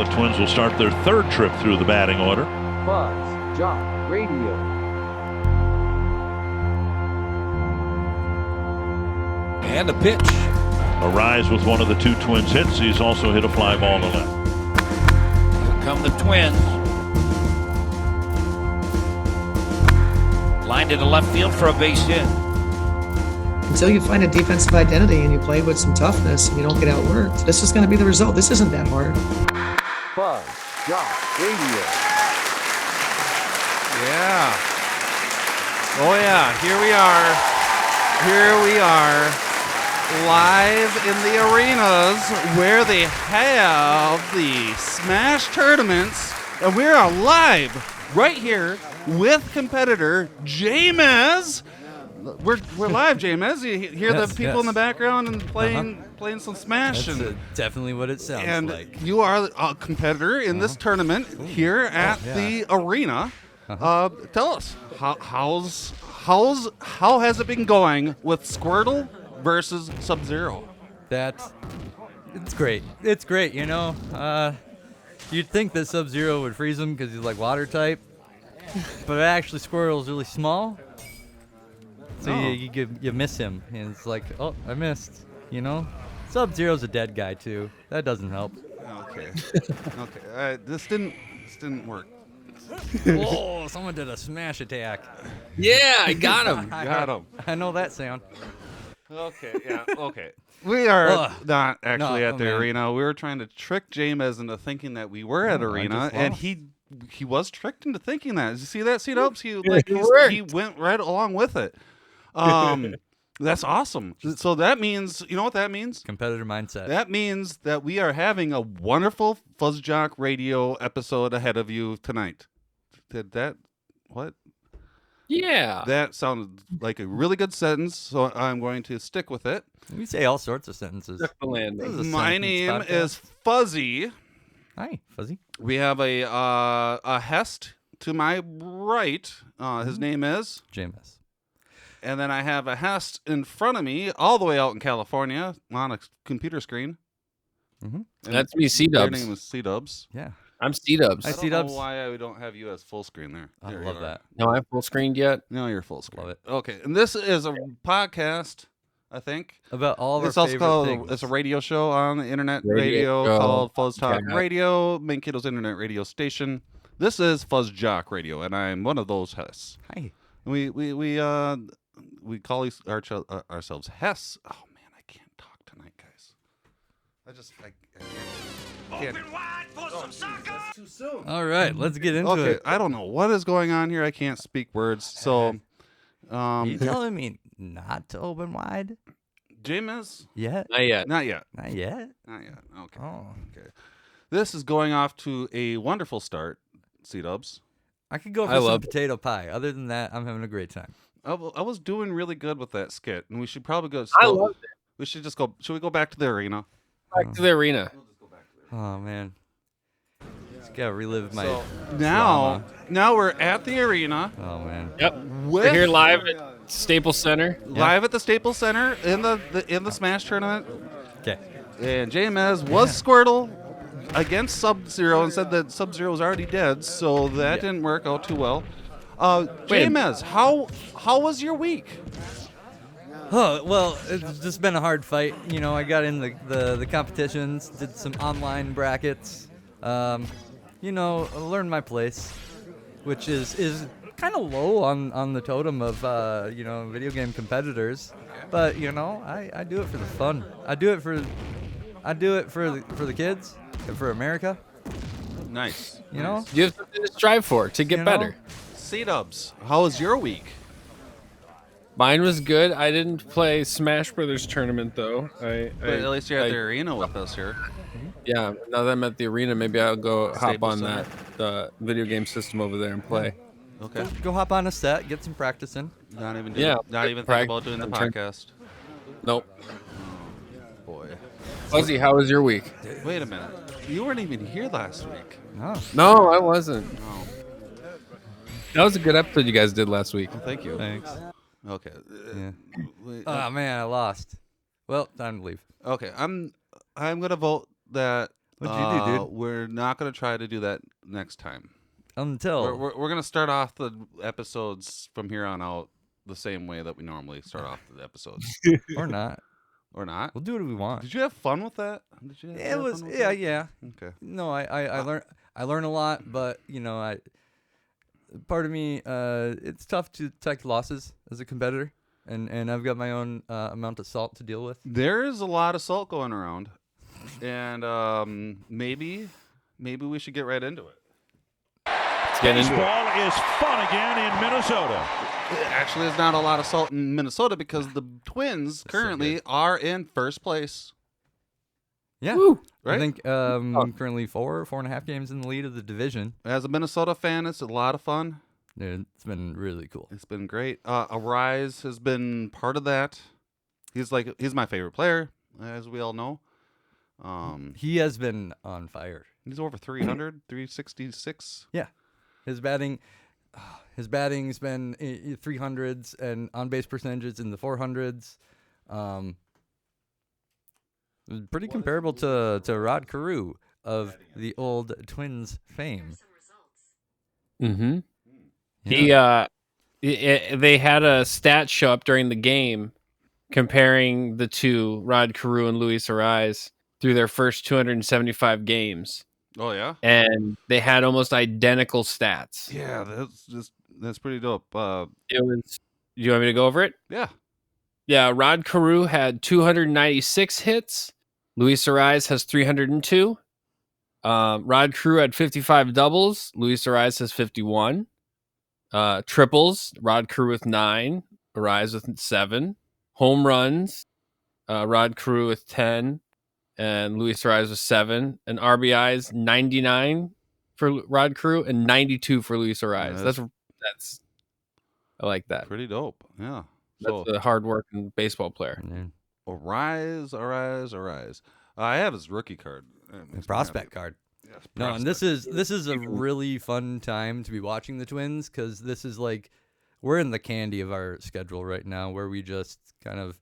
the Twins will start their third trip through the batting order. FuzzJockRadio. And a pitch. Arise with one of the two Twins hits. He's also hit a fly ball to left. Here come the Twins. Lined into left field for a base hit. Until you find a defensive identity and you play with some toughness and you don't get outworked, this is going to be the result. This isn't that hard. FuzzJockRadio. Yeah. Oh, yeah. Here we are. Live in the arenas where they have the Smash tournaments. And we are live right here with competitor James. We're live, James. You hear Yes, the people in the background and playing some Smash. That's definitely what it sounds and like. you are a competitor in this tournament here at the arena. Tell us, how has it been going with Squirtle versus Sub-Zero? It's great. It's great, you know. You'd think that Sub-Zero would freeze him because he's like water type, but actually Squirtle's really small. So you miss him, and it's like, oh, I missed, you know? Sub-Zero's a dead guy, too. That doesn't help. Okay. This didn't work. Whoa, someone did a smash attack. Yeah, I got him. Got him. I know that sound. Okay, yeah, okay. We are not actually at the man. arena. We were trying to trick James into thinking that we were at arena, and he was tricked into thinking that. Did you see that, C-Dubs? He went right along with it. That's awesome. So that means, you know what that means? Competitor mindset. That means that we are having a wonderful FuzzJock Radio episode ahead of you tonight. What? Yeah. That sounded like a really good sentence, so I'm going to stick with it. We say all sorts of sentences. Stuck the landing. This is a My sentence name podcast. is Fuzzy. Hi, Fuzzy. We have a Hest to my right. His name is... Jameis. And then I have a Hest in front of me, all the way out in California, on a computer screen. Mm-hmm. And That's me, their C-Dubs. name is C-Dubs. Yeah. I'm C-Dubs. I I see don't know C-Dubs. why we don't have you as full screen there. I There you love are. that. No, I have full screened yet. No, you're full screen. Love it. Okay, and this is a podcast, I think. About all of It's our also favorite called things. it's a radio show on the internet Radio show. called Fuzz Talk Okay. Radio, Mankito's internet radio station. This is FuzzJock Radio, and I'm one of those Hess. Hi. We call ourselves Hess. Oh man, I can't talk tonight, guys. I can't. Open wide for some soccer. That's too soon. All right, let's get into Okay, it. I don't know what is going on here. I can't speak words. So, Are you telling me not to open wide? James, Yet? Not yet. not yet. Not yet? Not yet. Okay. Oh. Okay. This is going off to a wonderful start, C-Dubs. I could go for I some love- potato pie. Other than that, I'm having a great time. I was doing really good with that skit, and we should probably go. I loved it. We should just go. Should we go back to the arena? Back to the arena. Oh, man. Just gotta relive my... Now we're at the arena. Oh, man. Yep. With, We're here live at Staples Center. live at the Staples Center in the Smash tournament. Okay. And James was Squirtle against Sub-Zero and said that Sub-Zero was already dead, so that didn't work out too well. James, how was your week? Oh, well, it's just been a hard fight. You know, I got in the competitions, did some online brackets. You know, learned my place, which is kind of low on the totem of, you know, video game competitors. But, you know, I do it for the fun. I do it for the kids and for America. Nice. You know? You have something to strive for to get You know? better. C-Dubs, how was your week? Mine was good. I didn't play Smash Brothers tournament though. But at least you're at the arena with us here. Yeah. Now that I'm at the arena, maybe I'll go hop Staples on Center. the video game system over there and play. Okay. Go hop on a set, get some practice in. Not even Yeah, not even think practice about doing the and turn- podcast. Nope. Boy. Fuzzy, how was your week? Wait a minute. You weren't even here last week. Oh. No, I wasn't. Oh, That was a good episode you guys did last week. thank you. Thanks. Okay. Yeah. Wait, Oh, man, I lost. Well, time to leave. okay. I'm gonna vote that What'd you do, dude? We're not going to try to do that next time. Until We're going to start off the episodes from here on out the same way that we normally start off the episodes. or not. Or not? We'll do what we want. Did you have fun with that? It was yeah. Okay. No, I learn a lot, but part of me it's tough to take losses as a competitor, and I've got my own amount of salt to deal with. There is a lot of salt going around, and maybe we should get right into it. Baseball is fun again in Minnesota. Actually, there's not a lot of salt in Minnesota because the Twins currently are in first place. Yeah, Right? I think currently 4.5 games in the lead of the division. As a Minnesota fan, it's a lot of fun. Dude, it's been really cool. It's been great. Arise has been part of that. He's my favorite player, as we all know. He has been on fire. He's over 300, 366. Yeah, his batting's been 300s and on base percentages in the 400s. Pretty comparable to Rod Carew of the old Twins fame. Mm-hmm. Yeah. They had a stat show up during the game comparing the two, Rod Carew and Luis Ariz, through their first 275 games. Oh yeah, And they had almost identical stats. yeah. That's pretty dope. It was. Do you want me to go over it? Yeah. Yeah, Rod Carew had 296 hits. Luis Ariz has 302. Rod Carew had 55 doubles. Luis Ariz has 51. Triples, Rod Carew with 9. Ariz with 7. Home runs, Rod Carew with 10. And Luis Ariz with 7. And RBIs, 99 for Rod Carew and 92 for Luis Ariz. Yeah, That's I like that. pretty dope. Yeah. That's a hard-working baseball player. Arise. I have his rookie card. Prospect card. Yes, No, and prospect. this is a really fun time to be watching the Twins because this is like we're in the candy of our schedule right now, where we just kind of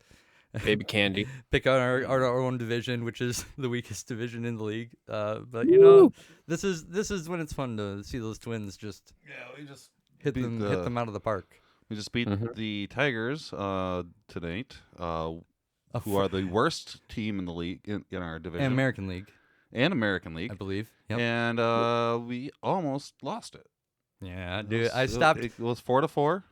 Baby candy. pick out our own division, which is the weakest division in the league. But you know, this is when it's fun to see those Twins just we just hit beat them out of the park. We just beat the Tigers tonight, who are the worst team in the league in our division. And American League, I believe. Yep. And we almost lost it. Yeah, dude. I stopped. It was 4-4.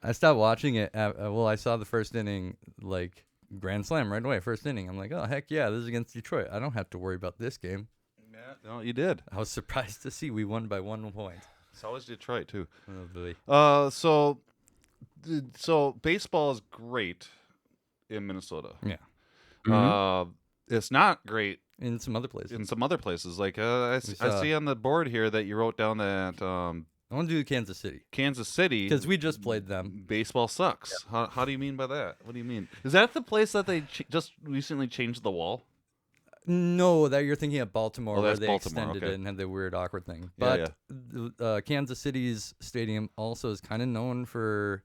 I stopped watching it. I saw the first inning, like grand slam right away. First inning, I'm like, oh heck yeah, this is against Detroit. I don't have to worry about this game. Yeah, no, you did. I was surprised to see we won by 1 point. So was Detroit too. Oh, boy. So baseball is great in Minnesota. Yeah. It's not great In some other places. in some other places. Like I see on the board here that you wrote down that I want to do Kansas City Kansas City, because we just played them. baseball sucks. How do you mean by that? What do you mean? Is that the place that they just recently changed the wall? No, that you're thinking of Baltimore, Oh, where that's they Baltimore, extended okay. it and had the weird, awkward thing. Yeah, But Kansas City's stadium also is kind of known for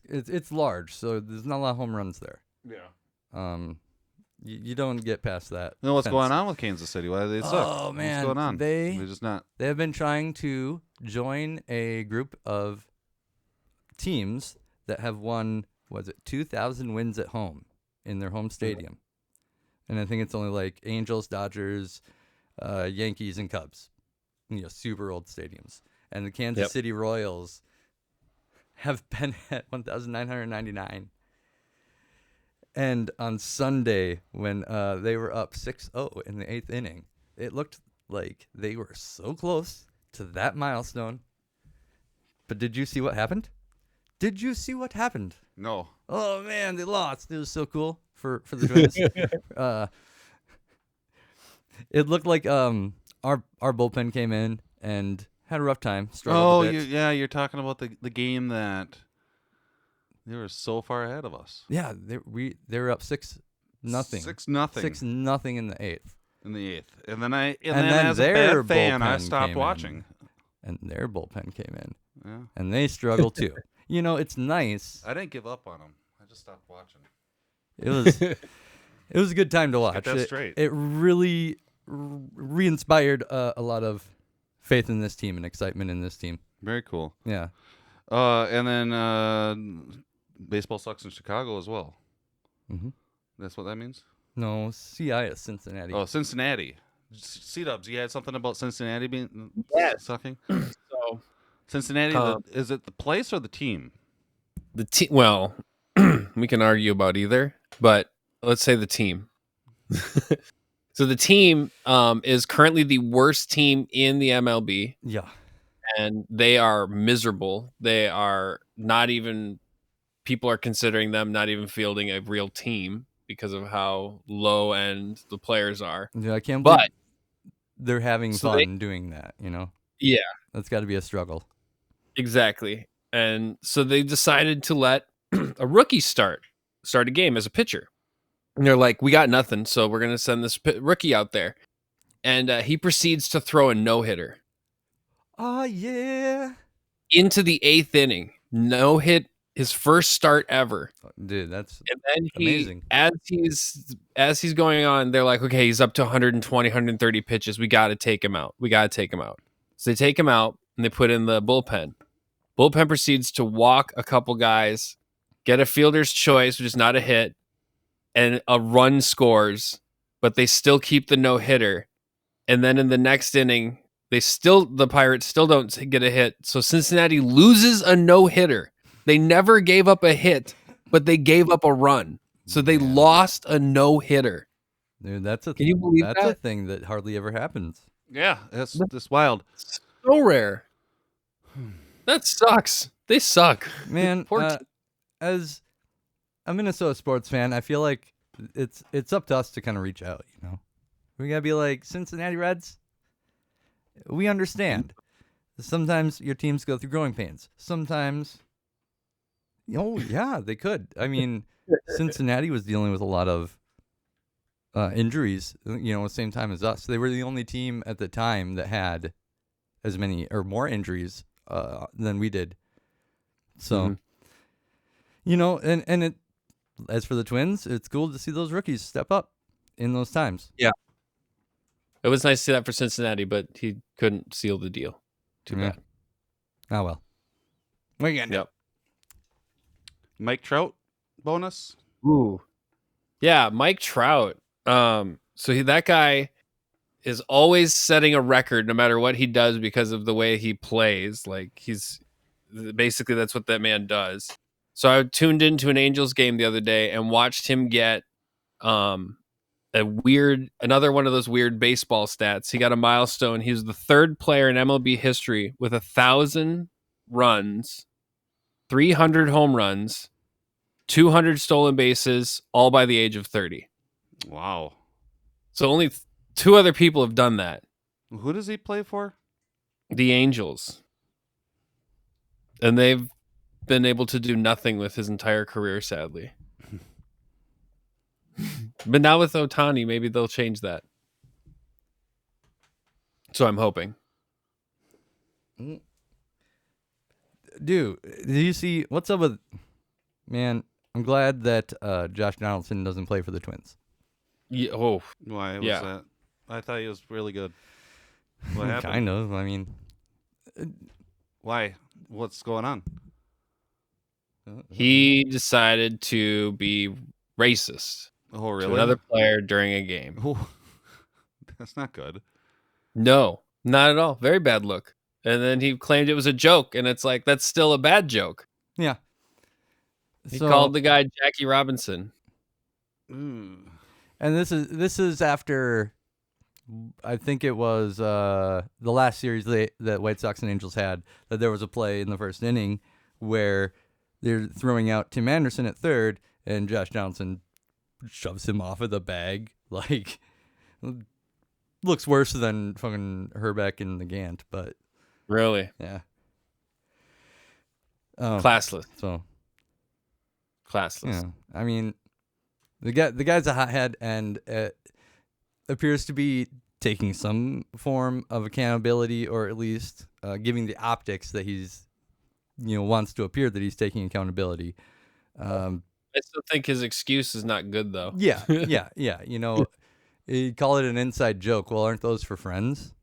it's large, so there's not a lot of home runs there. Yeah. You don't get past that. You know what's fence. going on with Kansas City? Why do they suck? Oh man, what's going on? They're just not. They have been trying to join a group of teams that have won, 2,000 wins at home in their home stadium. And I think it's only like Angels, Dodgers, Yankees, and Cubs. Super old stadiums. And the Kansas City Royals have been at 1,999. And on Sunday, when they were up 6-0 in the 8th inning, it looked like they were so close to that milestone. But did you see what happened? No. Oh, man, they lost. It was so cool for the Twins. It looked like our bullpen came in and had a rough time. Struggled a bit. You're talking about the game that they were so far ahead of us. Yeah, they were up 6-0. 6-0. 6-0 in the 8th. In the 8th. And then then as a their bad fan, I bullpen stopped came watching. And their bullpen came in. Yeah. And they struggled too. It's nice. I didn't give up on them. I just stopped watching. It was It was a good time to watch. Get that straight. It really re-inspired a lot of faith in this team and excitement in this team. Very cool. Yeah. And then baseball sucks in Chicago as well. Mm-hmm. That's what that means? No, CI is Cincinnati. Oh, Cincinnati. C-Dubs, you had something about Cincinnati being sucking? So Cincinnati, is it the place or the team? the team. Well, we can argue about either, but let's say the team. So the team is currently the worst team in the MLB. Yeah. And they are miserable. They are not even. People are considering them not even fielding a real team because of how low end the players are. Yeah, I can't But believe they're having so fun doing that, you know? yeah, That's got to be a struggle. exactly. And so they decided to let a rookie start a game as a pitcher. And they're like, we got nothing, so we're going to send this rookie out there. And he proceeds to throw a no-hitter. Oh, yeah. Into the 8th inning. No-hit, his first start ever. Dude, that's And then amazing. As he's going on, they're like, okay, he's up to 120, 130 pitches. We got to take him out. So they take him out, and they put in the bullpen. Bullpen proceeds to walk a couple guys, get a fielder's choice, which is not a hit, and a run scores, but they still keep the no-hitter. And then in the next inning, the Pirates still don't get a hit. So Cincinnati loses a no-hitter. They never gave up a hit, but they gave up a run. So they lost a no-hitter. Dude, Can you believe that's that? a thing that hardly ever happens. Yeah, that's wild. So rare. That sucks. They suck. Man, Poor team. as a Minnesota sports fan, I feel like it's up to us to kind of reach out, you know? We got to be like, Cincinnati Reds, we understand. Sometimes your teams go through growing pains. Sometimes, yeah, they could. I mean, Cincinnati was dealing with a lot of injuries, at the same time as us. They were the only team at the time that had as many or more injuries than we did. So, and it, as for the Twins, it's cool to see those rookies step up in those times. Yeah. It was nice to see that for Cincinnati, but he couldn't seal the deal. Too bad. Oh, well. What are you going to do? Yep. Mike Trout bonus? Ooh. Yeah, Mike Trout. That guy is always setting a record no matter what he does because of the way he plays. Like he's basically that's what that man does. So I tuned into an Angels game the other day and watched him get another one of those weird baseball stats. He got a milestone. He was the third player in MLB history with 1,000 runs, 300 home runs, 200 stolen bases, all by the age of 30. Wow. So only two other people have done that. Who does he play for? The Angels. And they've been able to do nothing with his entire career, sadly. But now with Ohtani, maybe they'll change that. So I'm hoping. Dude, did you see what's up with? Man, I'm glad that Josh Donaldson doesn't play for the Twins. Yeah, Why was Yeah. that? I thought he was really good. What happened? Kind of. I mean, Why? What's going on? he decided to be racist Oh, really? to another player during a game. Oh, that's not good. No, not at all. Very bad look. And then he claimed it was a joke, and it's like that's still a bad joke. yeah. He called the guy Jackie Robinson. Mm. And this is after, I think it was the last series that White Sox and Angels had, that there was a play in the first inning where they're throwing out Tim Anderson at third, and Josh Donaldson shoves him off of the bag. Like, looks worse than fucking Herbeck in the Gant, but Really? yeah. Classless. So, Classless. yeah, I mean, the guy's a hothead and appears to be taking some form of accountability, or at least giving the optics that he's, wants to appear that he's taking accountability. I still think his excuse is not good though. Yeah. You know, you call it an inside joke. Well, aren't those for friends?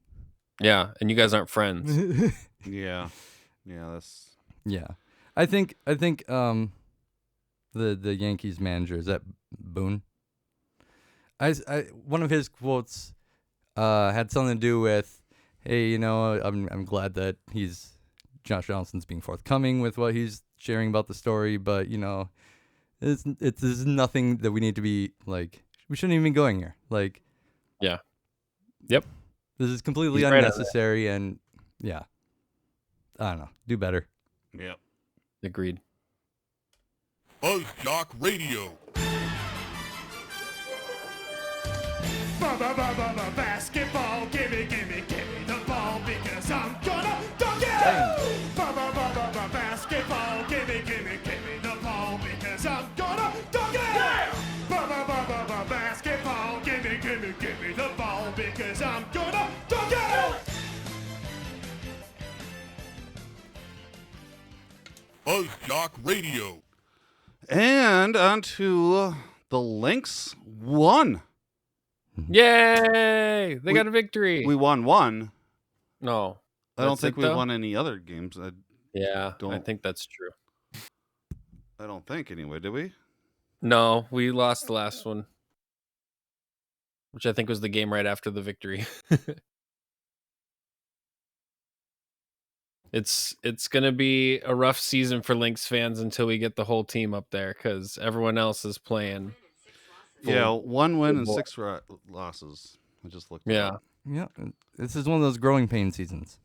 Yeah, and you guys aren't friends. Yeah. That's Yeah. I think the Yankees manager, is that Boone? I one of his quotes had something to do with, hey, you know, I'm glad that Josh Donaldson's being forthcoming with what he's sharing about the story, but you know, this is nothing that we need to be like. We shouldn't even be going here. Like, Yeah. Yep. this is completely He's right on unnecessary, and yeah, I don't know. Do better. Yep. Agreed. FuzzJockRadio. Basketball, gimme the ball because I'm gonna dunk it! Basketball, gimme the ball because I'm gonna dunk it! Basketball, gimme the ball because I'm gonna dunk it! FuzzJockRadio. And on to the Lynx won. Yay! They got a victory. We won one. No. I don't That's think it, we though? won any other games. I I think that's true. don't think anyway. Did we? No, we lost the last one, which I think was the game right after the victory. It's gonna be a rough season for Lynx fans until we get the whole team up there because everyone else is playing. Yeah, 1 win and football. 6 losses. I just looked. Yeah, Yeah, this is one of those growing pain seasons.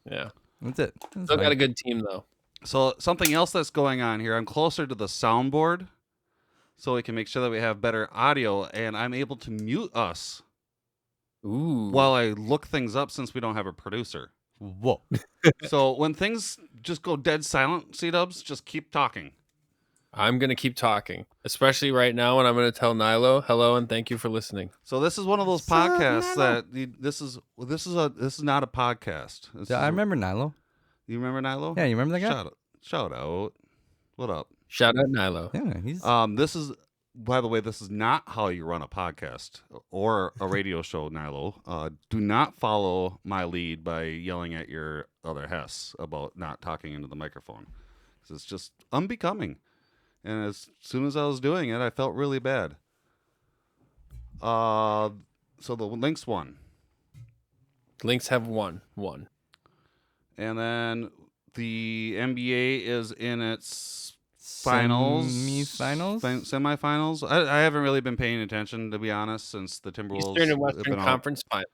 yeah. That's it. That's Still got fine. a good team though. So something else that's going on here. I'm closer to the soundboard, so we can make sure that we have better audio, and I'm able to mute us Ooh. while I look things up since we don't have a producer. Whoa. So when things just go dead silent, C-dubs, just keep talking. I'm gonna keep talking, especially right now when I'm gonna tell Nilo hello and thank you for listening. So this is one of those podcasts that this is not a podcast. This Yeah, I is- remember Nilo. You remember Nilo? Yeah, you remember that guy? Shout out. What up? Shout out Nilo. Yeah, he's This is, by the way, this is not how you run a podcast or a radio show, Nilo. Do not follow my lead by yelling at your other Hess about not talking into the microphone. 'Cause it's just unbecoming. And as soon as I was doing it, I felt really bad. So the Lynx won. Lynx have won. And then the NBA is in its finals. Semifinals. I haven't really been paying attention, to be honest, since the Timberwolves Eastern and have Western been out. Conference Final.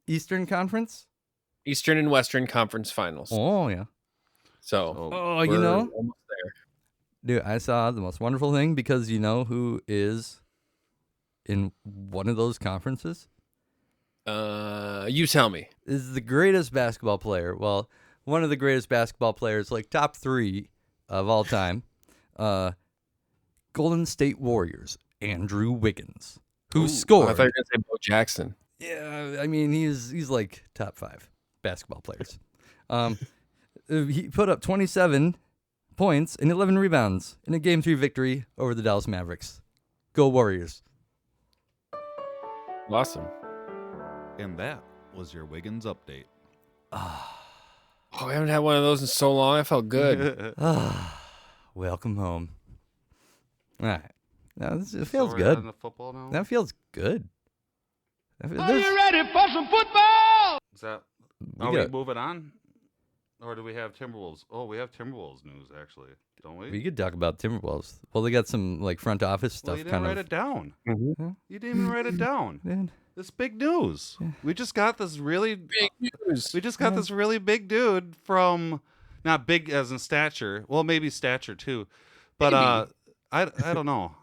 Eastern Conference. Eastern and Western Conference Finals. Oh yeah. So Oh, you we're know, almost there. dude, I saw the most wonderful thing because you know who is in one of those conferences? You tell me. Is the greatest basketball player. Well, one of the greatest basketball players, like top 3 of all time. Golden State Warriors, Andrew Wiggins, who I scored. thought you were gonna say Bo Jackson. Yeah, I mean he's like top 5 basketball players. He put up 27 points and 11 rebounds in a Game 3 victory over the Dallas Mavericks. Go Warriors! Awesome. And that was your Wiggins update. Oh, I haven't had one of those in so long. I felt good. Welcome home. All right, now it So feels we're good. on the football now? That feels good. Are you ready for some football? Is that? We Are we got- moving on? Or do we have Timberwolves? Oh, we have Timberwolves news, actually. Don't we? We could talk about Timberwolves. Well, they got some like front office Well, stuff. you didn't kind write of. it down. Mm-hmm. You didn't even write it down. Man, This big news. We just got this really Big news. We just got this really big dude from, not big as in stature. Well, maybe stature too, but I don't know.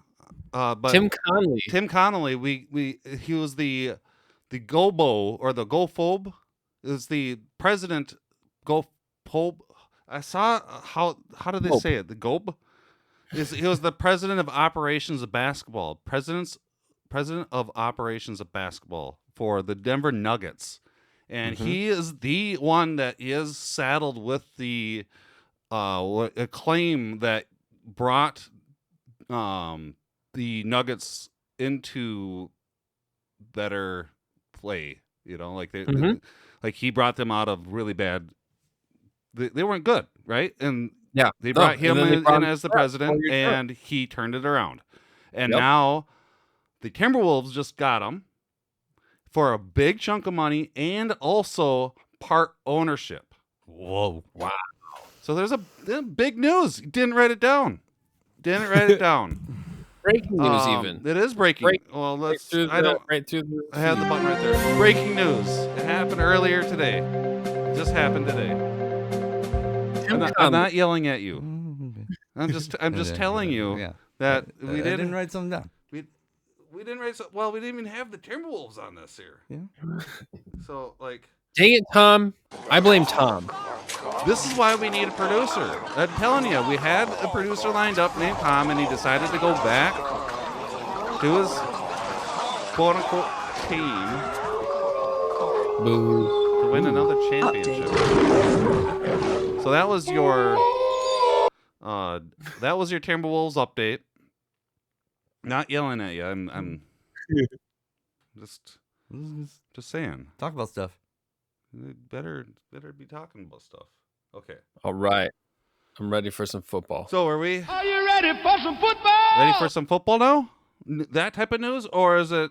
But Tim Conley. Tim Connolly, he was the Gobo or the Gophobe, is the president. Gophobe. I saw how do they say it? The Gob. He was the president of operations of basketball. President of operations of basketball for the Denver Nuggets. And he is the one that is saddled with the claim that brought the Nuggets into better play. You know, like like he brought them out of really bad. They weren't good, right? And Yeah, they brought him in as the Yeah, president, you're and he turned it around. And Yep. now the Timberwolves just got him for a big chunk of money and also part ownership. Whoa. Wow. So there's a big news. Didn't write it down. Didn't write it down. Breaking news, even. It is breaking. Well, let's. Right through the. I had the button right there. Breaking news. It happened earlier today. It just happened today. I'm not yelling at you. I'm just telling you that we didn't write something down. We didn't write. Well, we didn't even have the Timberwolves on this here. Yeah. So like. Dang it, Tom. I blame Tom. This is why we need a producer. I'm telling you, we had a producer lined up named Tom, and he decided to go back to his quote-unquote team Boo. to win another championship. So that was your Timberwolves update. Not yelling at you. I'm just saying. Talk about stuff. Better be talking about stuff. Okay. All right. I'm ready for some football. So are we Are you ready for some football? ready for some football now? That type of news, or is it?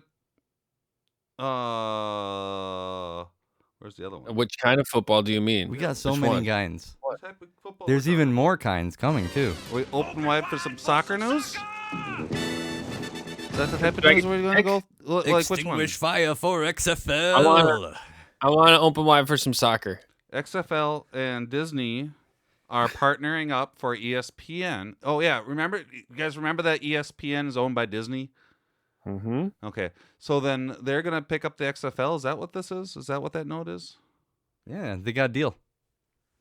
Where's the other one? Which kind of football do you mean? We got so Which many one? kinds. What type of football? There's we're even more kinds coming too. talking? We open wide for some soccer news. Is that the type of Do I news get we're gonna go? Like which one? fire for XFL. I want to open wide for some soccer. XFL and Disney are partnering up for ESPN. Oh yeah, you guys remember that ESPN is owned by Disney? Mm-hmm. Okay, so then they're gonna pick up the XFL. Is that what this is? Is that what that note is? Yeah, they got a deal.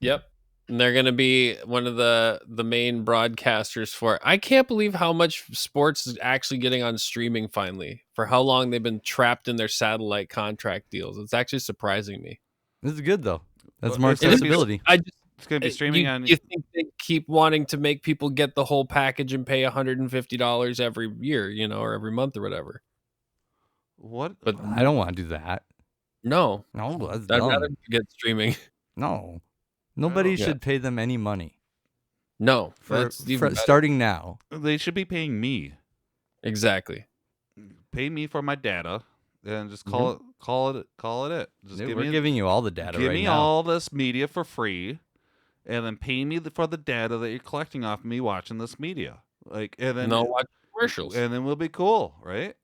Yep. And they're going to be one of the main broadcasters for it. I can't believe how much sports is actually getting on streaming finally. For how long they've been trapped in their satellite contract deals. It's actually surprising me. This is good though. That's Well, more it's gonna be- accessibility. I just It's gonna be streaming on. You think they keep wanting to make people get the whole package and pay $150 every year, or every month or whatever? What? But I don't want to do that. no, No, that's I'd dumb. rather get streaming. No. Nobody Yeah. should pay them any money. No, For, that's even better. starting now. They should be paying me. Exactly. Pay me for my data, and just call it. Just Dude, we're giving you all the data give right me now. all this media for free, and then pay me for the data that you're collecting off me watching this media. And then No watch commercials. and then we'll be cool, right?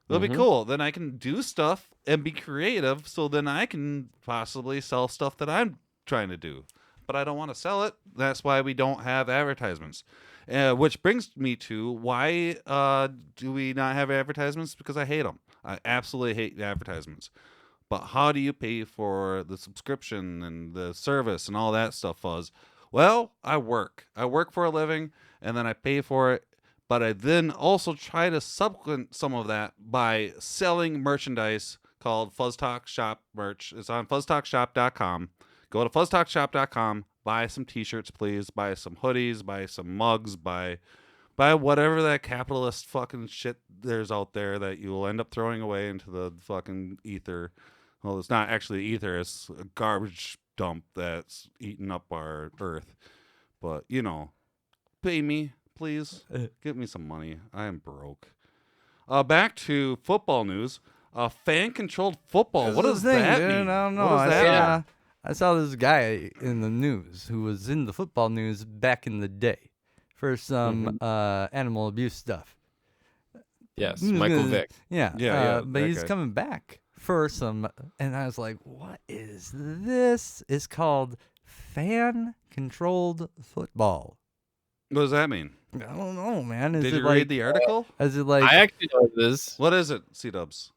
It'll be Mhm. cool. Then I can do stuff and be creative, so then I can possibly sell stuff that I'm trying to do. But I don't want to sell it. That's why we don't have advertisements. Which brings me to why do we not have advertisements? Because I hate them. I absolutely hate advertisements. But how do you pay for the subscription and the service and all that stuff, Fuzz? Well, I work. I work for a living, and then I pay for it. But I then also try to supplement some of that by selling merchandise called Fuzz Talk Shop merch. It's on fuzztalkshop.com. Go to fuzztalkshop.com, buy some t-shirts, please. Buy some hoodies, buy some mugs, buy whatever that capitalist fucking shit there's out there that you will end up throwing away into the fucking ether. Well, it's not actually ether, it's a garbage dump that's eating up our earth. But, pay me, please. Give me some money. I am broke. Back to football news. Fan-controlled football. What does that mean? I don't know. What does that mean? I saw this guy in the news who was in the football news back in the day for some animal abuse stuff. Yes, He was Michael gonna- Vick. Yeah, Yeah, but that he's guy. coming back for some, and I was like, "What is this?" It's called fan-controlled football. What does that mean? I don't know, man. Is Did it you like, read the article? Is it like? I actually know what it is. What is it, C-Dubs?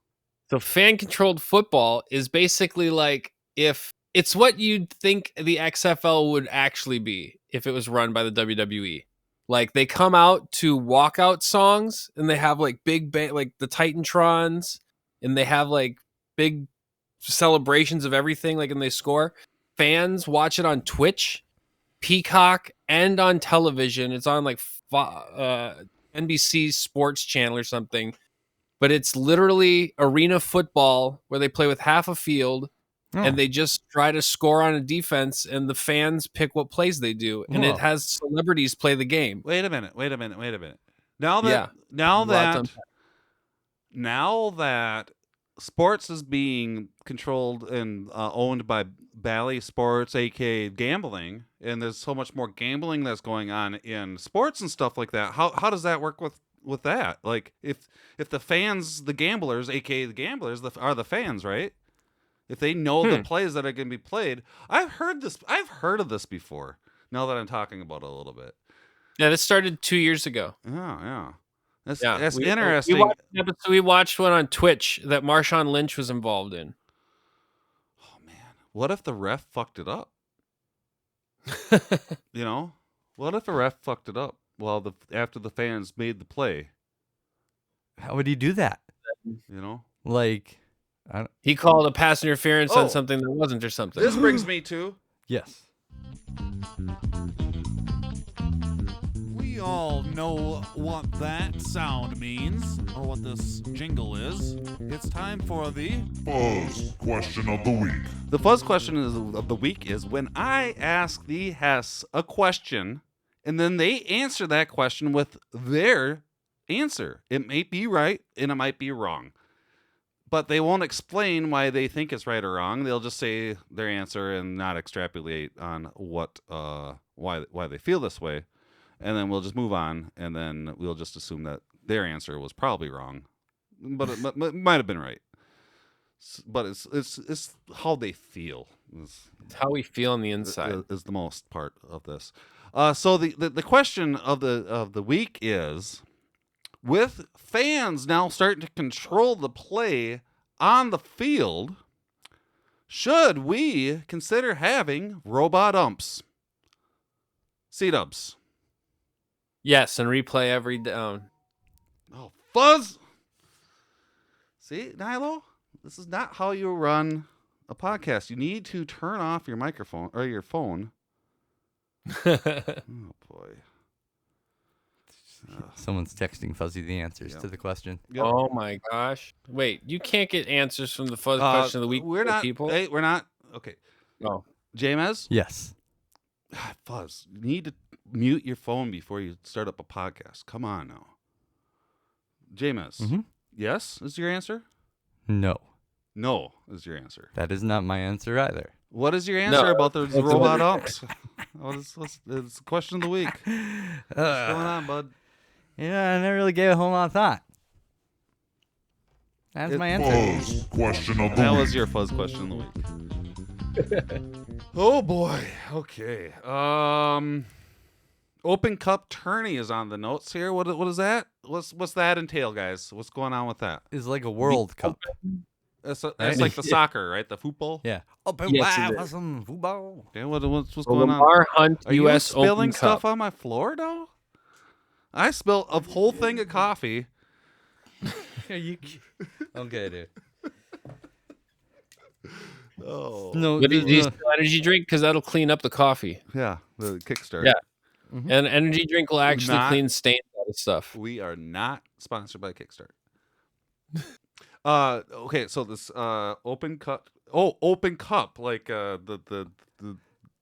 So fan-controlled football is basically like if it's what you'd think the XFL would actually be if it was run by the WWE. Like they come out to walkout songs and they have like big like the Titantrons, and they have like big celebrations of everything, like, and they score. Fans watch it on Twitch, Peacock and on television. It's on like NBC Sports Channel or something. But it's literally arena football where they play with half a field and they just try to score on a defense and the fans pick what plays they do. And it has celebrities play the game. Wait a minute. Now that sports is being controlled and owned by Bally Sports, aka gambling, and there's so much more gambling that's going on in sports and stuff like that. How does that work with that? Like if the fans, the gamblers, aka the gamblers, are the fans, right? If they know the plays that are going to be played, I've heard of this before. Now that I'm talking about it a little bit. Yeah, this started 2 years ago. Oh, yeah. That's interesting. We watched one on Twitch that Marshawn Lynch was involved in. Oh man, what if the ref fucked it up? You know, what if the ref fucked it up after the fans made the play? How would he do that? You know, like he called a pass interference on something that wasn't or something. This brings me to yes. We all know what that sound means, or what this jingle is. It's time for the Fuzz Question of the Week. The fuzz question of the week is when I ask the Hess a question, and then they answer that question with their answer. It may be right, and it might be wrong. But they won't explain why they think it's right or wrong. They'll just say their answer and not extrapolate on what why they feel this way. And then we'll just move on, and then we'll just assume that their answer was probably wrong, but it might have been right. But it's how they feel. It's how we feel on the inside is the most part of this. So the question of the week is, with fans now starting to control the play on the field, should we consider having robot umps? C-dubs. Yes, and replay every down. Oh, fuzz! See, Nilo? This is not how you run a podcast. You need to turn off your microphone or your phone. Oh, boy. Someone's texting Fuzzy the answers to the question. Yep. Oh my gosh! Wait, you can't get answers from the fuzz question of the week. We're not people. Hey, we're not. Okay. Oh, James? Yes. God, Fuzz, you need to mute your phone before you start up a podcast. Come on now. James. Mm-hmm. Yes is your answer? No. No is your answer. That is not my answer either. What is your answer about the robot umps? It's the question of the week. What's going on, bud? Yeah, I never really gave it a whole lot of thought. That's my answer. Fuzz Question of the Week. That was your fuzz question of the week. Oh boy. Okay. Open Cup tourney is on the notes here. What is that? What's that entail, guys? What's going on with that? It's like a World Cup. It's like the soccer, right? The football. Yeah. Open Yes, it for some football. Yeah. What's going on? Lamar Hunt Are U.S. you spilling Open stuff Cup. on my floor, though? I spilled a whole thing of coffee. Okay, dude. Oh. No, But do you spill energy drink? Because that'll clean up the coffee. Yeah, the Kickstarter. Yeah. And energy drink will actually Not- clean stains out of stuff. We are not sponsored by Kickstarter. Okay, so this open cup. Oh, open cup, like the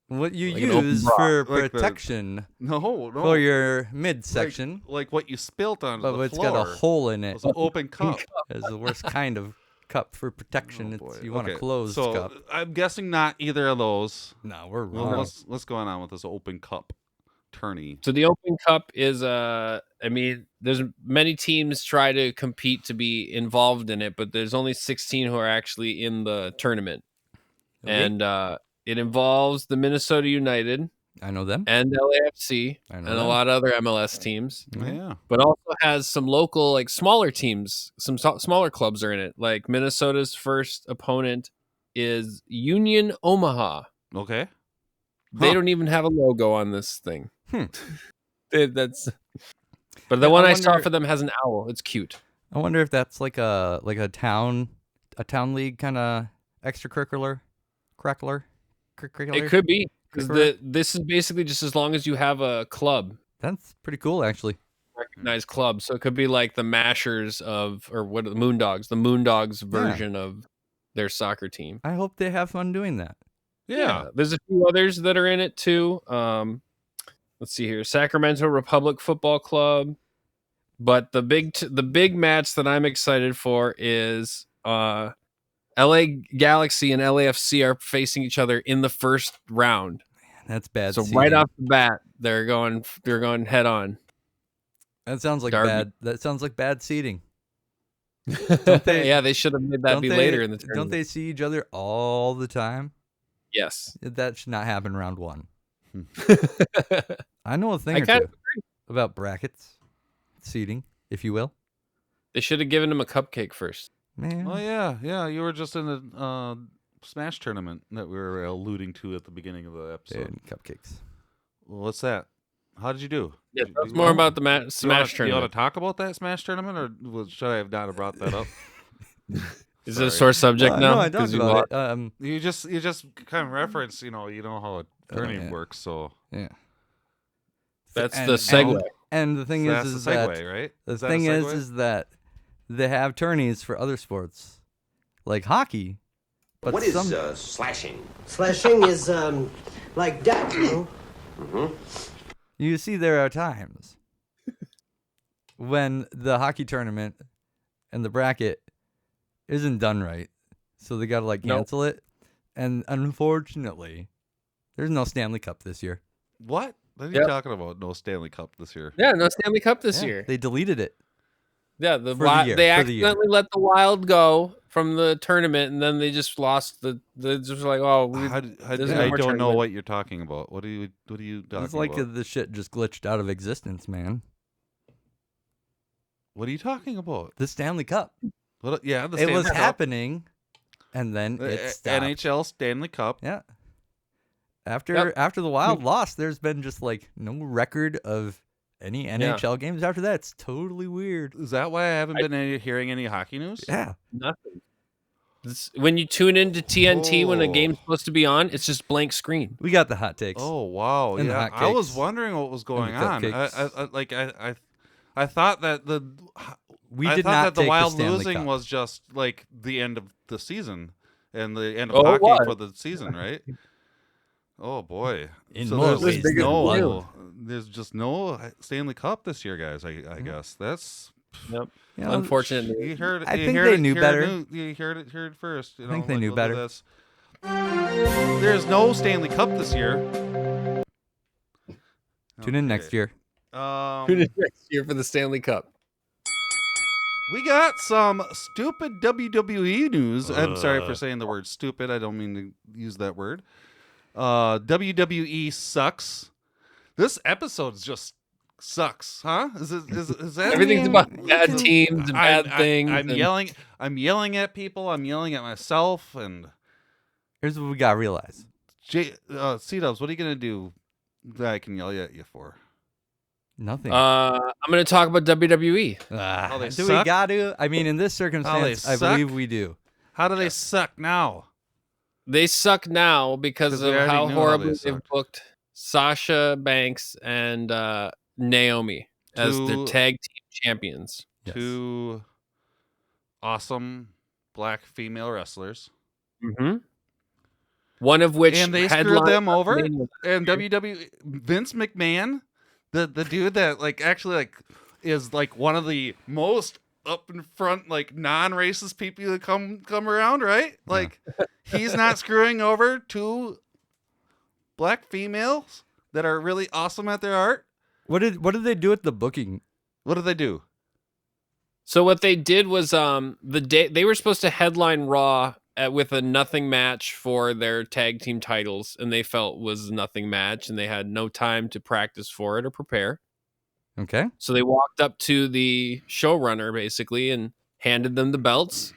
what you Like an open use bra. for Like the- protection no for your midsection, like what you spilt on but the it's floor. got a hole in it. It's an open cup. It's the worst kind of cup for protection. Oh, boy. You want a Okay, closed so cup. I'm guessing not either of those. No, we're Well, wrong. what's going on with this open cup tourney? So the Open Cup is I mean, there's many teams try to compete to be involved in it, but there's only 16 who are actually in the tournament. Okay. And it involves the Minnesota United I know them. and LAFC I and know a them. lot of other MLS teams, Yeah. but also has some local, like smaller teams, some smaller clubs are in it. Like Minnesota's first opponent is Union Omaha. Okay. They Huh. don't even have a logo on this thing. Hmm. That's. But the Yeah, one I I saw wonder- for them has an owl. It's cute. I wonder if that's like a town league kind of extracurricular, curricular. It could be. Because this is basically just as long as you have a club, That's pretty cool, actually. recognized club. So it could be like the Mashers or what are the Moondogs version of their soccer team. I hope they have fun doing that. Yeah. There's a few others that are in it too. Let's see here. Sacramento Republic Football Club. But the big match that I'm excited for is LA Galaxy and LAFC are facing each other in the first round. Man, that's bad. So seeding. right off the bat, they're going head on. That sounds like Derby. bad. That sounds like bad seeding. Yeah, they should have made that be later in the tournament. Don't they see each other all the time? Yes. That should not happen round one. I know a thing or kinda two about brackets, seeding, if you will. They should have given him a cupcake first. Man. Oh yeah. You were just in the Smash tournament that we were alluding to at the beginning of the episode. And cupcakes. Well, what's that? How did you do? Yeah, that's more about the Smash Do you tournament. want to talk about that Smash tournament, or should I have not brought that up? Is it a sore subject now? No, I talked 'Cause you about lost? it. You just kind of reference, you know how a tournament yeah. works. So Yeah. That's And- the segue. And the thing that's is the that segue, right? the Is that a thing segue? is that they have tourneys for other sports, like hockey. But What is some slashing? Slashing is like that, you know. you see there are times when the hockey tournament and the bracket isn't done right, so they gotta Nope. cancel it. And unfortunately, there's no Stanley Cup this year. What? What are you Yep. talking about? No Stanley Cup this year. Yeah, no Stanley Cup this Yeah, year. they deleted it. Yeah, for the year, they for the year. accidentally let the Wild go from the tournament, and then they just lost the. Just like, oh, there's no I more don't know tournament. what you're talking about. What are you talking It's like about? the shit just glitched out of existence, man. What are you talking about? The Stanley Cup. What, yeah, the It was Stanley Cup. happening, and then The it stopped. NHL Stanley Cup. Yeah. After Yep. the Wild lost, there's been just like no record of any NHL games after that. It's totally weird. Is that why I haven't been hearing any hockey news? Yeah. Nothing. When you tune into TNT when a Oh. game's supposed to be on, it's just blank screen. We got the hot takes. Oh wow! And the Yeah, hot I was cakes. wondering what was going the on. cupcakes. I thought that We I did thought not that the take Wild Stanley losing Cup. was just like the end of the season and the end of Oh, it hockey was. for the season, right? Oh boy! In So more there's ways than no, there's just no Stanley Cup this year, guys. I guess that's. Yep. You know, Unfortunately, You heard. I you think heard they it- knew heard better. it- You heard it first. You I think know, they knew look at better. this. There's no Stanley Cup this year. Tune in next year. Tune in next year for the Stanley Cup. We got some stupid WWE news. I'm sorry for saying the word stupid. I don't mean to use that word. WWE sucks. This episode just sucks, huh? Is that Everything's mean? about bad teams and bad things. I'm and- yelling. I'm yelling at people. I'm yelling at myself. And Here's what we got to realize. C-Dubs, what are you gonna do that I can yell at you for? Nothing. I'm going to talk about WWE. How they do suck? we got to? I mean, in this circumstance, I suck? believe we do. How do they suck now? They suck now because 'Cause we of already how knew how horribly they they've sucked. booked Sasha Banks and Naomi as the Two- tag team champions. Yes. Two awesome black female wrestlers. Mm-hmm. One of which And they screwed headlined them over. WrestleMania. And WWE Vince McMahon, the dude that actually is one of the most up in front non-racist people that come around, right? He's not screwing over two black females that are really awesome at their art. What did they do with the booking? What did they do? So what they did was the day they were supposed to headline Raw with a nothing match for their tag team titles, and they felt was a nothing match, and they had no time to practice for it or prepare. Okay. So they walked up to the showrunner basically and handed them the belts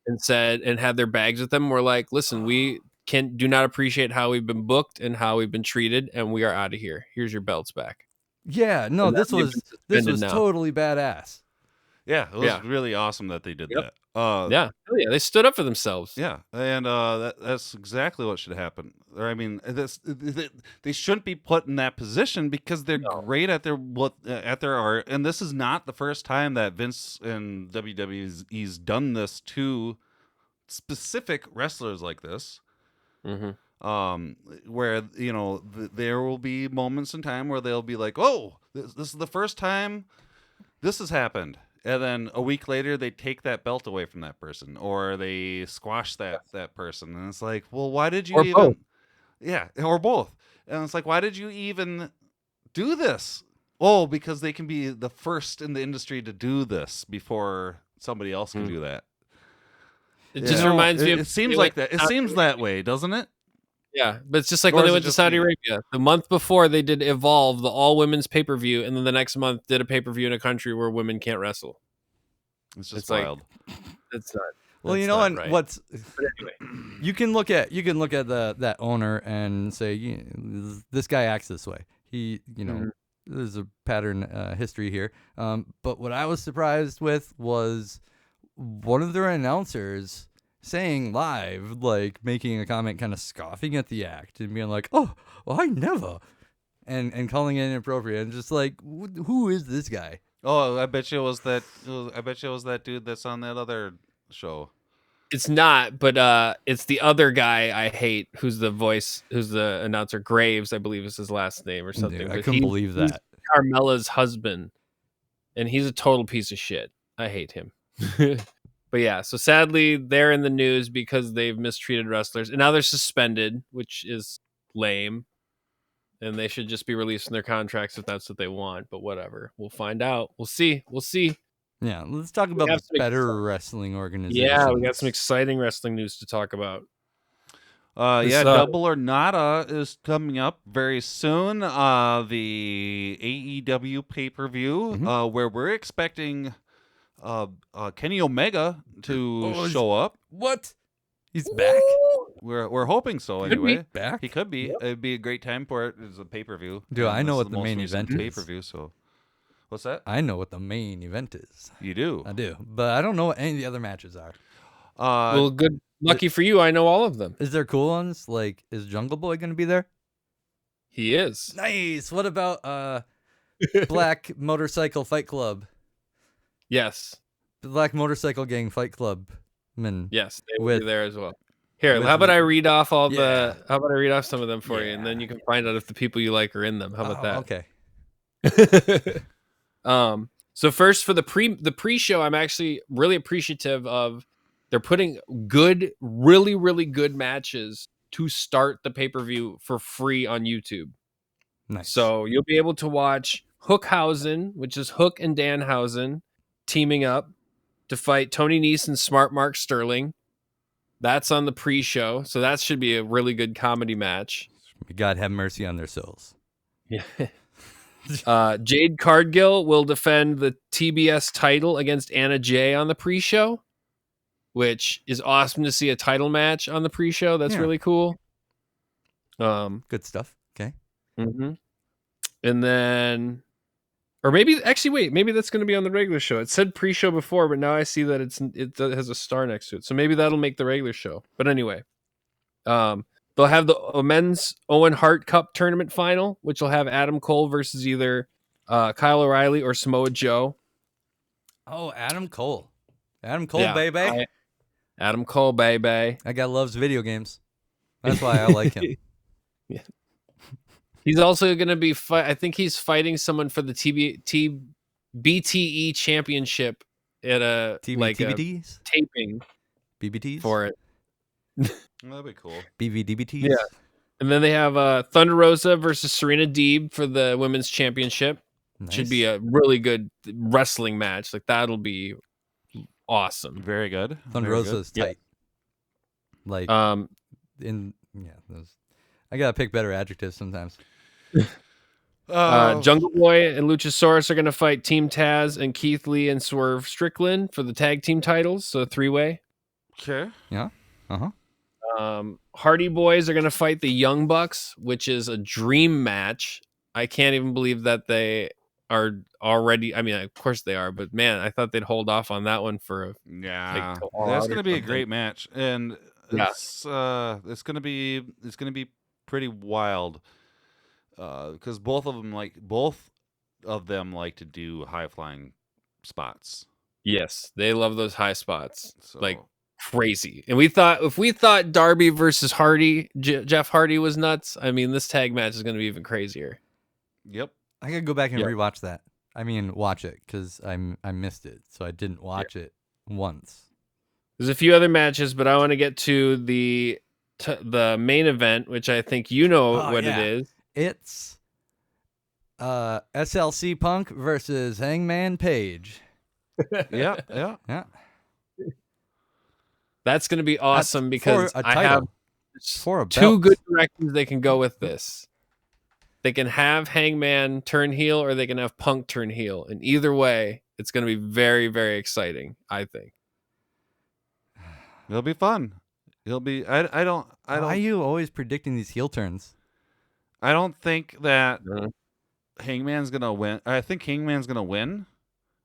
and said, and had their bags with them. We're like, listen, we do not appreciate how we've been booked and how we've been treated, and we are out of here. Here's your belts back. Yeah. No, And this that they've was been this suspended was now. totally badass. Yeah, it was Yeah. really awesome that they did Yep. that. Yeah. Oh, yeah. They stood up for themselves. Yeah, and that's exactly what should happen. Or I mean, they shouldn't be put in that position because they're great at their art, and this is not the first time that Vince and WWE's done this to specific wrestlers like this. Where there will be moments in time where they'll be like, "Oh, this is the first time this has happened." And then a week later, they take that belt away from that person, or they squash that person, and it's like, well, why did you Or even? both. Yeah, or both. And it's like, why did you even do this? Oh, because they can be the first in the industry to do this before somebody else can do that. It just reminds me of. It seems like that. It seems that way, doesn't it? Yeah, but it's just like Or when they is it went to just Saudi me? Arabia. The month before, they did Evolve, the all-women's pay-per-view, and then the next month did a pay-per-view in a country where women can't wrestle. It's just It's wild. It's not. Well, that's you know, not and right. what's But anyway, you can look at that owner and say, this guy acts this way. He, there's a pattern history here. But what I was surprised with was one of their announcers saying live, like making a comment, kind of scoffing at the act and being like, "Oh, well, I never," and calling it inappropriate, and just like, who is this guy? Oh, I bet you it was that. I bet you it was that dude that's on that other show. it's not, but it's the other guy I hate, who's the announcer. Graves, I believe is his last name or something. Dude, I But couldn't believe he's that. Carmella's husband, and he's a total piece of shit. I hate him. But yeah, so sadly, they're in the news because they've mistreated wrestlers, and now they're suspended, which is lame. And they should just be released from their contracts if that's what they want. But whatever, we'll find out. We'll see. Yeah, let's talk about have the some better wrestling organizations. Yeah, we got some exciting wrestling news to talk about. Double or Nada is coming up very soon. The AEW pay-per-view, where we're expecting Kenny Omega to show up. What? He's back? We're hoping so. Could Anyway, be. Back? he could be. It'd be a great time for it. It's a pay-per-view. Dude, I know This is what the most main recent event is. pay-per-view. So, what's that? I know what the main event is. You do. I do, but I don't know what any of the other matches are. Well, good. Lucky for you, I know all of them. Is there cool ones? Like, is Jungle Boy going to be there? He is. Nice. What about Black Motorcycle Fight Club? Yes. Black Motorcycle Gang Fight Club. Yes, they will With- be there as well. Here, with how about the- I read off all Yeah. the? How about I read off some of them for you, and then you can find out if the people you like are in them. How about that? Okay. So first for the pre-show, I'm actually really appreciative of they're putting really, really good matches to start the pay-per-view for free on YouTube. Nice. So you'll be able to watch Hookhausen, which is Hook and Danhausen teaming up to fight Tony Nese and Smart Mark Sterling. That's on the pre-show, so that should be a really good comedy match. May God have mercy on their souls. Yeah. Jade Cargill will defend the TBS title against Anna Jay on the pre-show, which is awesome to see a title match on the pre-show. That's Yeah. really cool. Good stuff. Okay. Mm-hmm. And then, or maybe that's going to be on the regular show. It said pre-show before, but now I see that it has a star next to it. So maybe that'll make the regular show. But anyway, they'll have the men's Owen Hart Cup tournament final, which will have Adam Cole versus either Kyle O'Reilly or Samoa Joe. Oh, Adam Cole. Adam Cole, Yeah, baby. Adam Cole, baby. That guy loves video games. That's why I like him. Yeah. He's also going to be I think he's fighting someone for the BTE championship at a TBTs? taping BBTs? for it. That'd be cool. BVDBTs? Yeah. And then they have Thunder Rosa versus Serena Deeb for the women's championship. Nice. Should be a really good wrestling match. Like that'll be awesome. Very good. Thunder Very Rosa good. is tight. Like, Um, I gotta pick better adjectives sometimes. Jungle Boy and Luchasaurus are going to fight Team Taz and Keith Lee and Swerve Strickland for the tag team titles. So 3-way. Okay. Yeah. Hardy Boys are going to fight the Young Bucks, which is a dream match. I can't even believe that they are already. I mean, of course they are, but man, I thought they'd hold off on that one for Yeah, till All that's Out or going to be a something. great match, and Yeah. it's going to be pretty wild because both of them like to do high flying spots. Yes, they love those high spots So like crazy. And if we thought Darby versus Hardy, Jeff Hardy was nuts. I mean, this tag match is going to be even crazier. yep. I gotta go back and Yep. rewatch that. I mean, watch it because I missed it, so I didn't watch it once. There's a few other matches, but I want to get to the main event, which I think you know what yeah. it is. It's SLC Punk versus Hangman Page. Yeah, yeah. Yeah, That's going to be awesome for because a I have title. For a two belt. good directions they can go with this. They can have Hangman turn heel or they can have Punk turn heel. And either way, it's going to be very, very exciting, I think. It'll be fun. It'll be. I don't. Why are you always predicting these heel turns? I don't think that Mhm. Hangman's gonna win. I think Hangman's gonna win.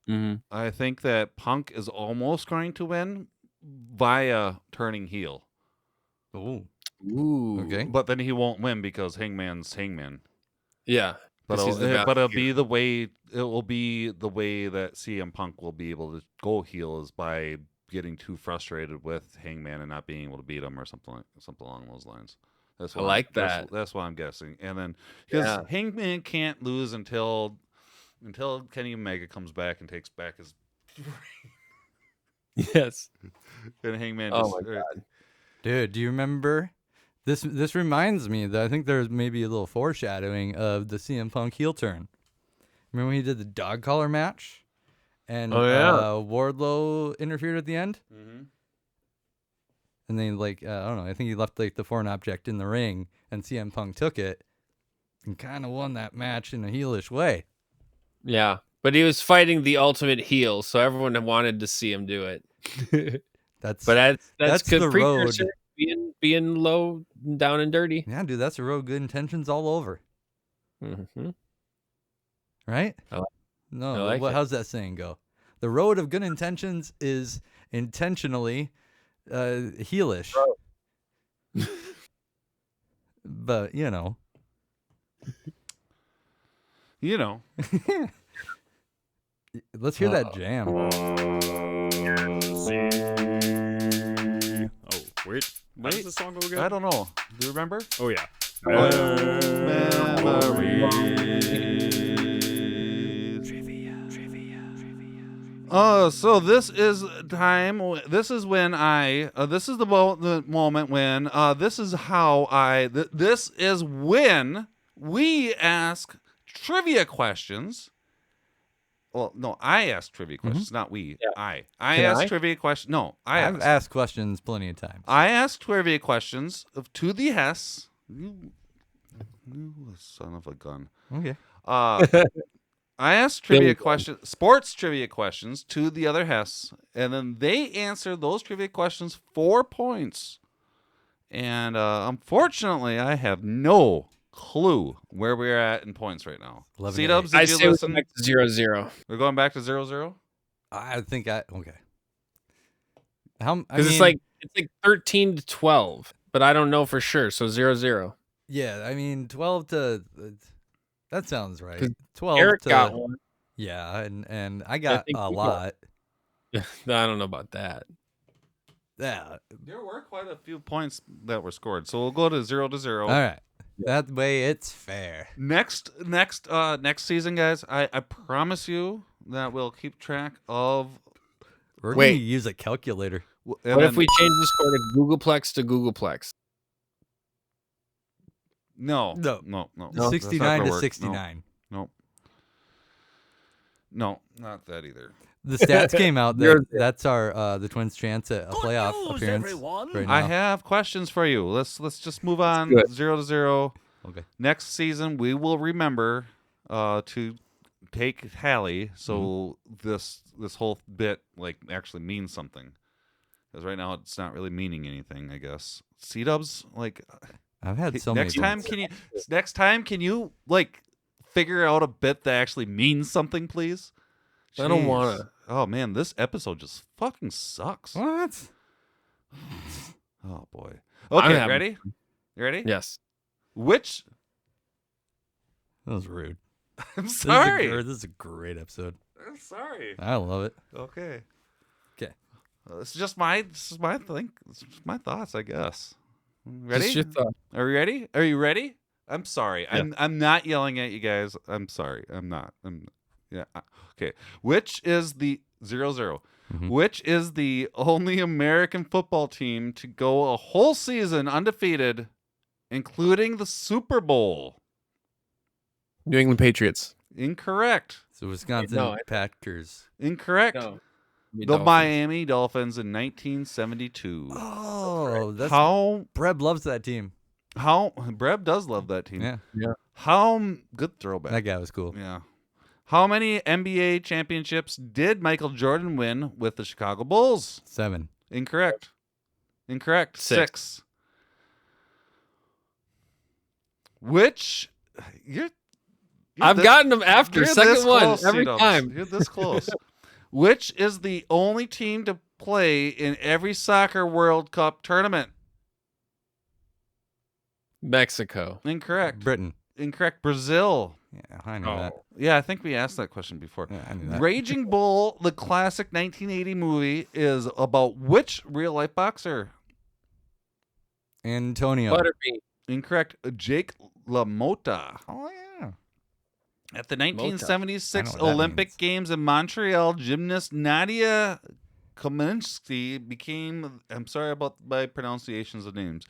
Mm-hmm. I think that Punk is almost going to win via turning heel. Oh, Ooh. okay. But then he won't win because Hangman's Hangman. Yeah. But 'cause he's the it'll value. be the way. It will be the way that CM Punk will be able to go heel is by getting too frustrated with Hangman and not being able to beat him or something along those lines. That's I what like that. That's what I'm guessing. And then because Yeah. Hangman can't lose until Kenny Omega comes back and takes back his. Yes. And Hangman. Oh my God. Dude, do you remember? This reminds me that I think there's maybe a little foreshadowing of the CM Punk heel turn. Remember when he did the dog collar match, and Wardlow interfered at the end, and then I don't know, I think he left like the foreign object in the ring, and CM Punk took it, and kind of won that match in a heelish way. Yeah. But he was fighting the ultimate heel, so everyone wanted to see him do it. That's that's good the precursor, road. being low, down and dirty. Yeah, dude, that's a road good intentions all over, Mm-hmm. right? I like No, it. how's that saying go? The road of good intentions is intentionally heelish. But, you know. Let's hear that jam. Oh, wait. How does this song go again? I don't know. Do you remember? Oh, yeah. So this is time. This is when I. This is the moment when. This is how I. This is when we ask trivia questions. Well, no, I ask trivia questions, not we. Yeah. I Can ask I? trivia questions. No, I've asked questions plenty of times. I ask trivia questions to the Hess. You son of a gun. Okay. I ask trivia questions, sports trivia questions to the other Hess, and then they answer those trivia questions 4 points. And unfortunately, I have no clue where we're at in points right now. 11 C-Dubs, to I did you say we listen? go back to 0-0. We're going back to 0-0? I think okay. Because it's like 13-12, but I don't know for sure. So 0-0. Yeah, I mean 12 to that sounds right. 12 Eric to got one. Yeah, and I got think a you lot. I don't know about that. Yeah. There were quite a few points that were scored, so we'll go to 0-0. All right. That way it's fair. Next season, guys, I promise you that we'll keep track of. We're Wait. going to use a calculator. What if we change the score to Googleplex to Googleplex? No. No. That's not 69 gonna to work. 69. No, not that either. The stats came out. That's our the Twins' chance at a playoff appearance. Right now. I have questions for you. Let's just move on. Good. 0-0. Okay. Next season, we will remember to take tally, so this whole bit actually means something. Because right now it's not really meaning anything, I guess. C-Dubs, I've had so many. next time, can you figure out a bit that actually means something, please? I don't Jeez. wanna. Oh man, this episode just fucking sucks. What? Oh boy. I'm Okay, having ready? You ready? Yes. Which? That was rude. I'm sorry. This is a great episode. I'm sorry. I love it. Okay. Okay. This is just my thing. This is my thoughts, I guess. Ready? Just your thought. Are you ready? Are you ready? I'm sorry. Yeah. I'm not yelling at you guys. I'm sorry. I'm not. Yeah. Okay. Which is the 0-0? Mhm. Which is the only American football team to go a whole season undefeated, including the Super Bowl? New England Patriots. Incorrect. So Wisconsin No, Packers. Incorrect. No. The Miami Dolphins in 1972. Oh, that's How Breb loves that team. Breb does love that team. Yeah. How good throwback. That guy was cool. Yeah. How many NBA championships did Michael Jordan win with the Chicago Bulls? 7. Incorrect. Incorrect. 6. Which I've gotten them after you're second this one close, every C-dubs. time. You're this close. Which is the only team to play in every soccer World Cup tournament? Mexico. Incorrect. Britain. Incorrect. Brazil. Yeah, I know that. Yeah, I think we asked that question before. Yeah, I knew that. Raging Bull, the classic 1980 movie, is about which real-life boxer? Antonio. Butterbean. Incorrect. Jake LaMotta. Oh, yeah. At the I 1976 know what that Olympic means. Games in Montreal, gymnast Nadia Comaneci became, I'm sorry about my pronunciations of names,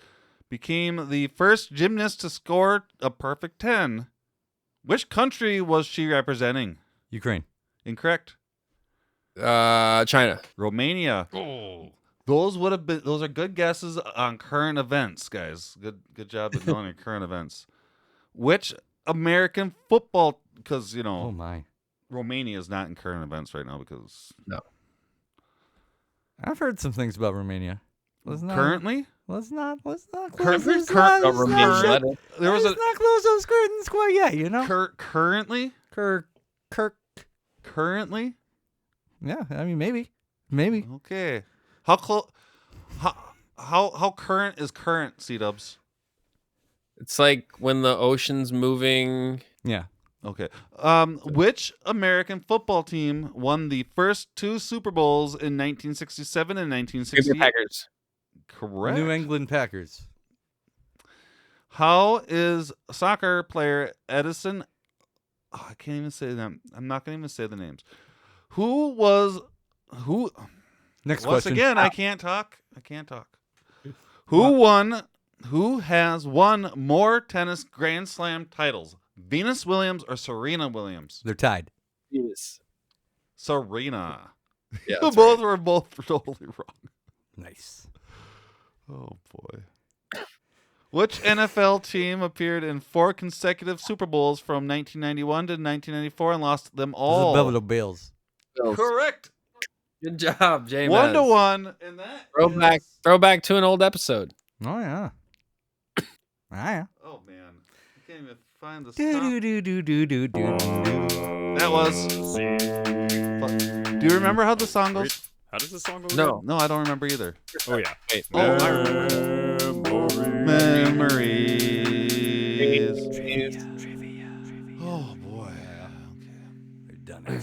became the first gymnast to score a perfect 10. Which country was she representing? Ukraine. Incorrect. China. Romania. Oh. Those are good guesses on current events, guys. Good job at knowing your current events. Which American football, because Oh, my. Romania is not in current events right now because I've heard some things about Romania. currently Let's not close Current- this current- let's Romania. not- Let it- there was let's not close those curtains quite yet, you know? currently currently Yeah, I mean, maybe. Maybe. okay. How close? How current is current, C-dubs? It's like when the ocean's moving. Yeah. Okay. Which American football team won the first 2 Super Bowls in 1967 and 1968? Packers. Correct. New England Packers. How is soccer player Edison? Oh, I can't even say them. I'm not going to even say the names. Who? Next Once question. again, I can't talk. Who has won more tennis Grand Slam titles? Venus Williams or Serena Williams? They're tied. Yes. Serena. Yeah. Both were totally wrong. Nice. Oh boy. Which NFL team appeared in 4 consecutive Super Bowls from 1991 to 1994 and lost them all? The Buffalo Bills. Correct. Good job, James. 1-1, and that Throwback to an old episode. Oh, yeah. Yeah. Oh man, I can't even find this. Do-do-do-do-do-do-do. That was. Do you remember how the song goes? Wait, how does this song go? No. No, I don't remember either. Oh yeah. Wait. Oh, I Memories. Oh boy. We've done it.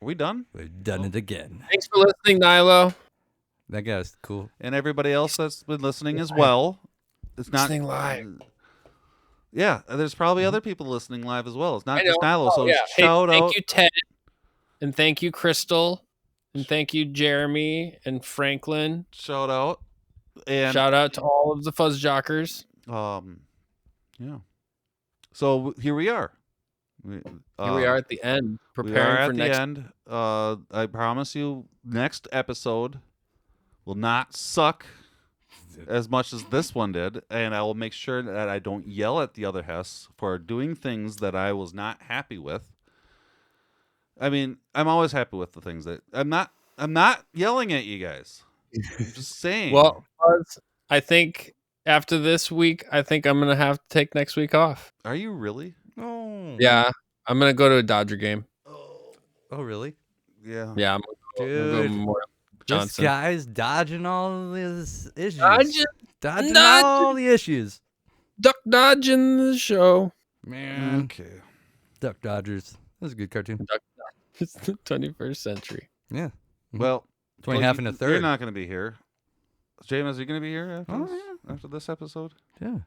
Are we done? We've done it again. Thanks for listening, Nilo. That guy's cool. And everybody else that's been listening as well. It's not Listening live. Yeah, there's probably other people listening live as well. It's not I just know. Nilo. So Hey, shout out. Thank you, Ted. And thank you, Crystal. And thank you, Jeremy and Franklin. Shout out. And Shout out to all of the FuzzJockers. yeah. So here we are. Here we are at the end, We are preparing at for the next. end. I promise you, next episode will not suck as much as this one did, and I will make sure that I don't yell at the other Hess for doing things that I was not happy with. I mean, I'm always happy with the things that I'm not yelling at you guys. I'm just saying. Well, Fuzz, I think after this week, I think I'm gonna have to take next week off. Are you really? Oh. Yeah, I'm gonna go to a Dodger game. Oh, really? Yeah. Yeah, I'm gonna go Dude, Memorial this Johnson. guy's dodging all these issues. Dodging all the issues. Duck dodging the show. Man. Okay. Duck Dodgers. That was a good cartoon. Duck It's the 21st century. Yeah. Well, 20 half and a third. You're not going to be here. James, are you going to be here after this episode? Yeah.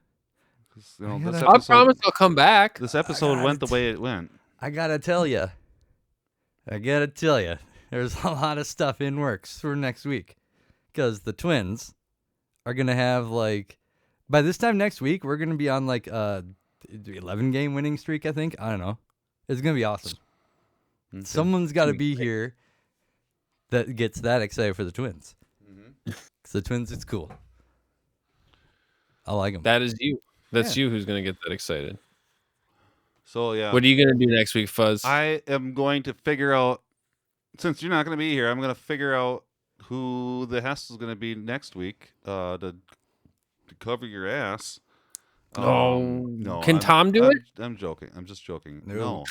You know, I promise I'll come back. This episode went the way it went. I gotta tell you, there's a lot of stuff in works for next week, because the Twins are gonna have by this time next week we're gonna be on 11 game winning streak. I think, I don't know. It's gonna be awesome. Okay. Someone's got to be here that gets that excited for the Twins. Because the Twins, it's cool. I like them. That is you. That's you who's going to get that excited. So, yeah. What are you going to do next week, Fuzz? I am going to figure out, since you're not going to be here, I'm going to figure out who the Hess is going to be next week to cover your ass. No. Can Tom do it? I'm joking. I'm just joking. No. No.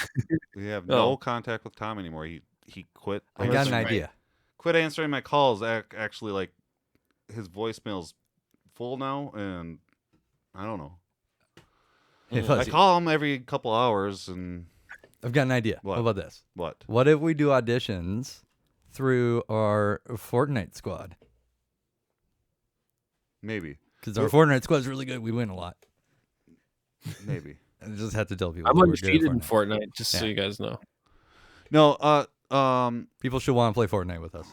We have no contact with Tom anymore. He quit. I got an idea. Quit answering my calls. Actually, his voicemail's full now, and I don't know. Hey, I call him every couple hours, and I've got an idea. What? How about this? What if we do auditions through our Fortnite squad? Maybe. Because our Fortnite squad's really good. We win a lot. Maybe. I just have to tell people. I'm undefeated in Fortnite, just so you guys know. No, people should want to play Fortnite with us.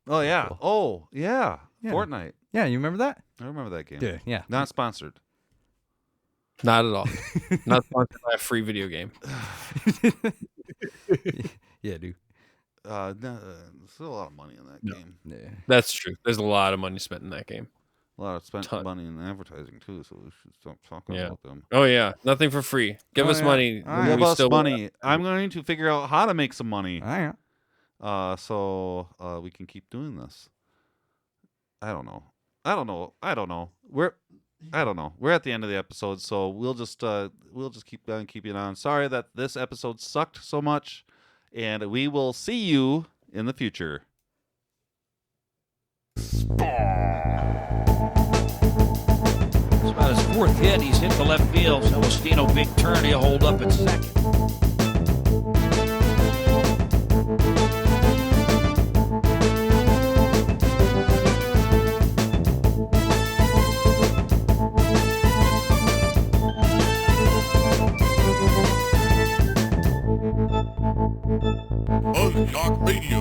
Oh, yeah. Cool. Oh, yeah. Fortnite. Yeah, you remember that? I remember that game. Dude, yeah. Not sponsored. Not at all. Not sponsored by a free video game. Yeah, dude. No, there's still a lot of money in that game. Yeah. That's true. There's a lot of money spent in that game. A lot of money in advertising, too, so we should stop talking about them. Oh, yeah. Nothing for free. Give us money. Give us money. I'm going to figure out how to make some money. All right. So we can keep doing this. I don't know. We're at the end of the episode, so we'll just keep on keeping on. Sorry that this episode sucked so much, and we will see you in the future. It's about his fourth hit. He's hit the left field. Celestino, big turn. He'll hold up at second. FuzzJockRadio.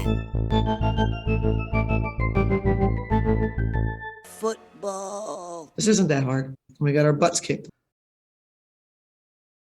Football. This isn't that hard. We got our butts kicked.